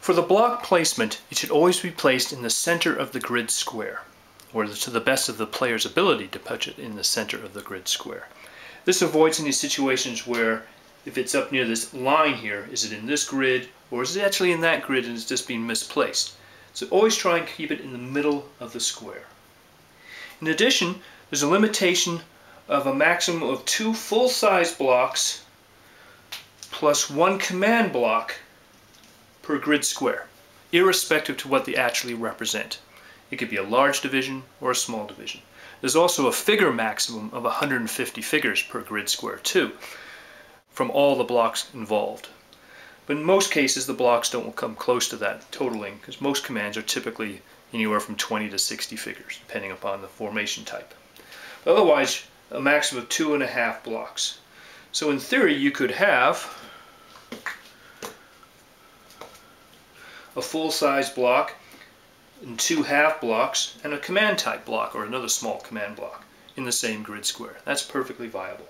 For the block placement, it should always be placed in the center of the grid square, or to the best of the player's ability to put it in the center of the grid square. This avoids any situations where, if it's up near this line here, is it in this grid, or is it actually in that grid and it's just being misplaced? So always try and keep it in the middle of the square. In addition, there's a limitation of a maximum of 2 full-size blocks plus 1 command block per grid square, irrespective to what they actually represent. It could be a large division or a small division. There's also a figure maximum of 150 figures per grid square too, from all the blocks involved. But in most cases the blocks don't come close to that totaling, because most commands are typically anywhere from 20 to 60 figures, depending upon the formation type. But otherwise, a maximum of 2.5 blocks. So in theory you could have a full-size block and 2 half blocks and a command type block or another small command block in the same grid square. That's perfectly viable.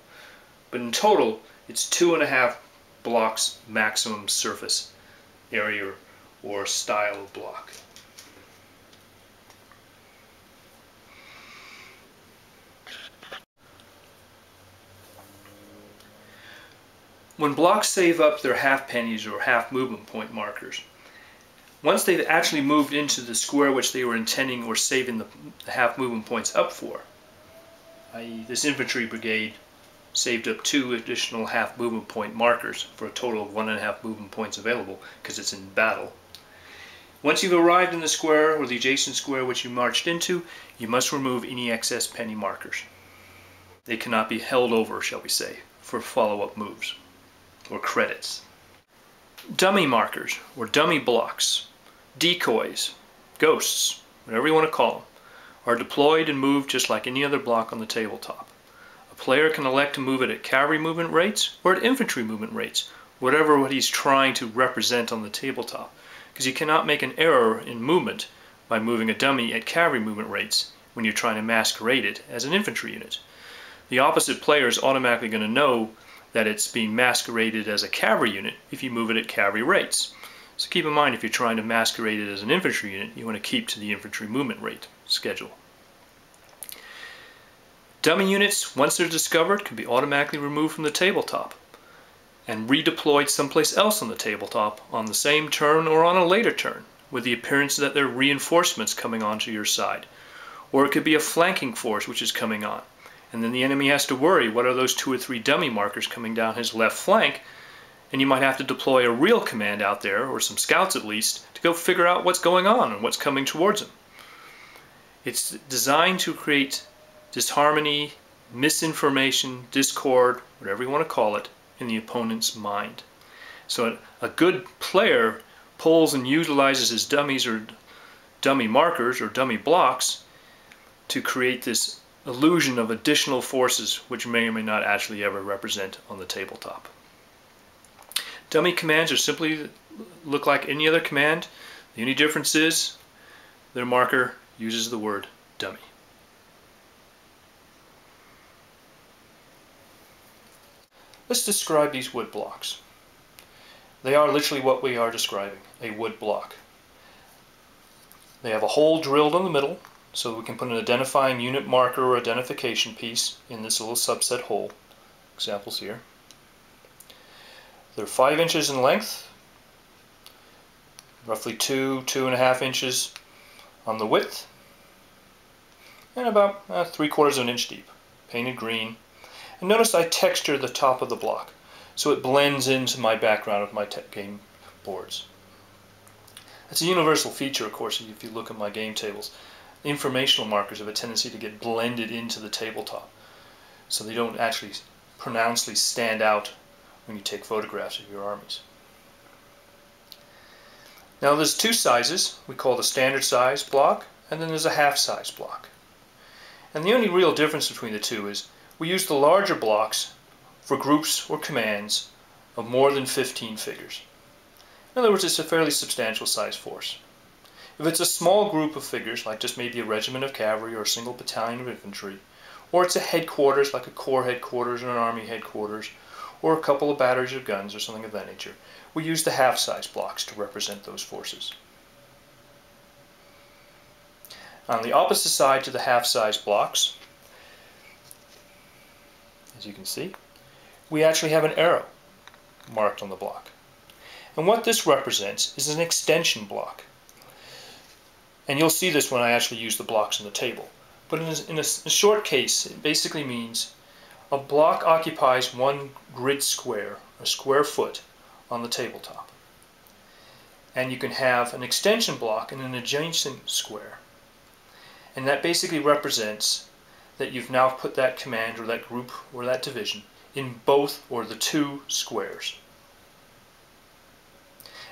But in total it's 2.5 blocks maximum surface area or style of block. When blocks save up their half pennies or half movement point markers, once they've actually moved into the square which they were intending or saving the half movement points up for, i.e. this infantry brigade saved up 2 additional half movement point markers for a total of 1.5 movement points available because it's in battle. Once you've arrived in the square or the adjacent square which you marched into, you must remove any excess penny markers. They cannot be held over, shall we say, for follow-up moves or credits. Dummy markers or dummy blocks, decoys, ghosts, whatever you want to call them, are deployed and moved just like any other block on the tabletop. A player can elect to move it at cavalry movement rates or at infantry movement rates, whatever what he's trying to represent on the tabletop, because you cannot make an error in movement by moving a dummy at cavalry movement rates when you're trying to masquerade it as an infantry unit. The opposite player is automatically going to know that it's being masqueraded as a cavalry unit if you move it at cavalry rates. So keep in mind, if you're trying to masquerade it as an infantry unit, you want to keep to the infantry movement rate schedule. Dummy units, once they're discovered, can be automatically removed from the tabletop and redeployed someplace else on the tabletop on the same turn or on a later turn, with the appearance that they're reinforcements coming onto your side. Or it could be a flanking force which is coming on, and then the enemy has to worry what are those 2 or 3 dummy markers coming down his left flank, and you might have to deploy a real command out there, or some scouts at least, to go figure out what's going on and what's coming towards him. It's designed to create disharmony, misinformation, discord, whatever you want to call it, in the opponent's mind. So a good player pulls and utilizes his dummies or dummy markers or dummy blocks to create this illusion of additional forces which may or may not actually ever represent on the tabletop. Dummy commands are simply look like any other command. The only difference is their marker uses the word dummy. Let's describe these wood blocks. They are literally what we are describing, a wood block. They have a hole drilled in the middle, so we can put an identifying unit marker or identification piece in this little subset hole. Examples here. They're 5 inches in length, roughly 2.5 inches on the width, and about 3/4 of an inch deep, painted green. And notice I texture the top of the block so it blends into my background of my game boards. That's a universal feature, of course, if you look at my game tables. Informational markers have a tendency to get blended into the tabletop, so they don't actually pronouncedly stand out when you take photographs of your armies. Now there's 2 sizes. We call the standard size block, and then there's a half size block. And the only real difference between the two is we use the larger blocks for groups or commands of more than 15 figures. In other words, it's a fairly substantial size force. If it's a small group of figures, like just maybe a regiment of cavalry or a single battalion of infantry, or it's a headquarters, like a corps headquarters or an army headquarters, or a couple of batteries of guns or something of that nature, we use the half-size blocks to represent those forces. On the opposite side to the half-size blocks, as you can see, we actually have an arrow marked on the block. And what this represents is an extension block. And you'll see this when I actually use the blocks on the table. But in a short case, it basically means a block occupies one grid square, a square foot, on the tabletop. And you can have an extension block in an adjacent square. And that basically represents that you've now put that command or that group or that division in both or the two squares.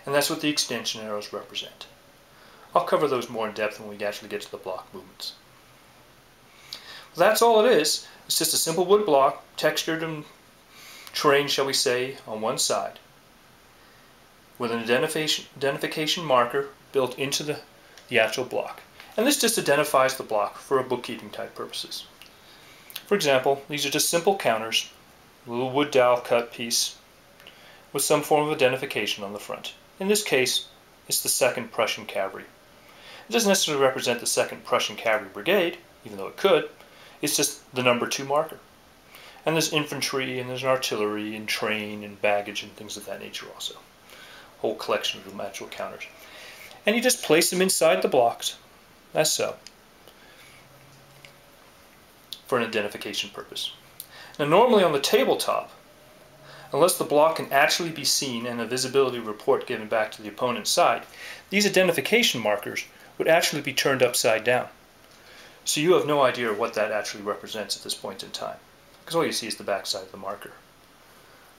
And that's what the extension arrows represent. I'll cover those more in depth when we actually get to the block movements. Well, that's all it is. It's just a simple wood block, textured and terrain, shall we say, on one side, with an identification marker built into the actual block. And this just identifies the block for bookkeeping type purposes. For example, these are just simple counters, a little wood dowel cut piece with some form of identification on the front. In this case, it's the 2nd Prussian Cavalry. It doesn't necessarily represent the 2nd Prussian Cavalry Brigade, even though it could. It's just the number 2 marker. And there's infantry, and there's artillery, and train, and baggage, and things of that nature also. A whole collection of actual counters. And you just place them inside the blocks, as so, for an identification purpose. Now normally on the tabletop, unless the block can actually be seen and a visibility report given back to the opponent's side, these identification markers would actually be turned upside down. So you have no idea what that actually represents at this point in time, because all you see is the back side of the marker.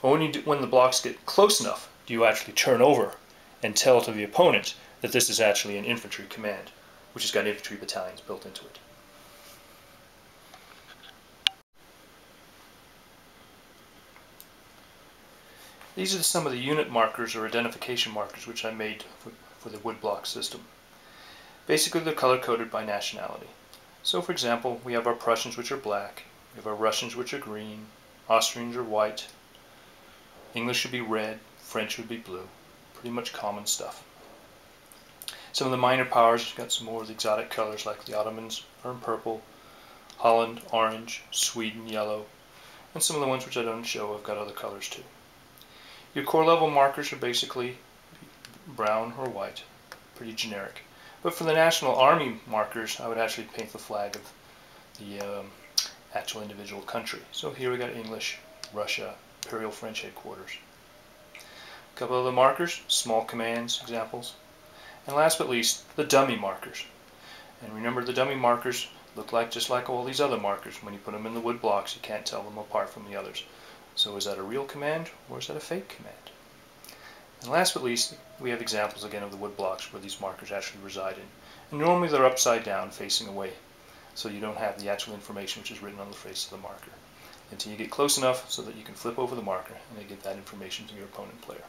But when the blocks get close enough, do you actually turn over and tell to the opponent that this is actually an infantry command, which has got infantry battalions built into it. These are some of the unit markers or identification markers which I made for the wood block system. Basically, they're color-coded by nationality. So, for example, we have our Prussians, which are black. We have our Russians, which are green. Austrians are white. English would be red. French would be blue. Pretty much common stuff. Some of the minor powers have got some more of the exotic colors, like the Ottomans are in purple, Holland orange, Sweden yellow, and some of the ones which I don't show have got other colors too. Your core level markers are basically brown or white, pretty generic. But for the National Army markers, I would actually paint the flag of the actual individual country. So here we got English, Russia, Imperial French headquarters. A couple of the markers, small commands, examples. And last but least, the dummy markers. And remember, the dummy markers look just like all these other markers. When you put them in the wood blocks, you can't tell them apart from the others. So is that a real command, or is that a fake command? And last but least, we have examples again of the wood blocks where these markers actually reside in. And normally they're upside down, facing away, so you don't have the actual information which is written on the face of the marker, until you get close enough so that you can flip over the marker and they give that information to your opponent player.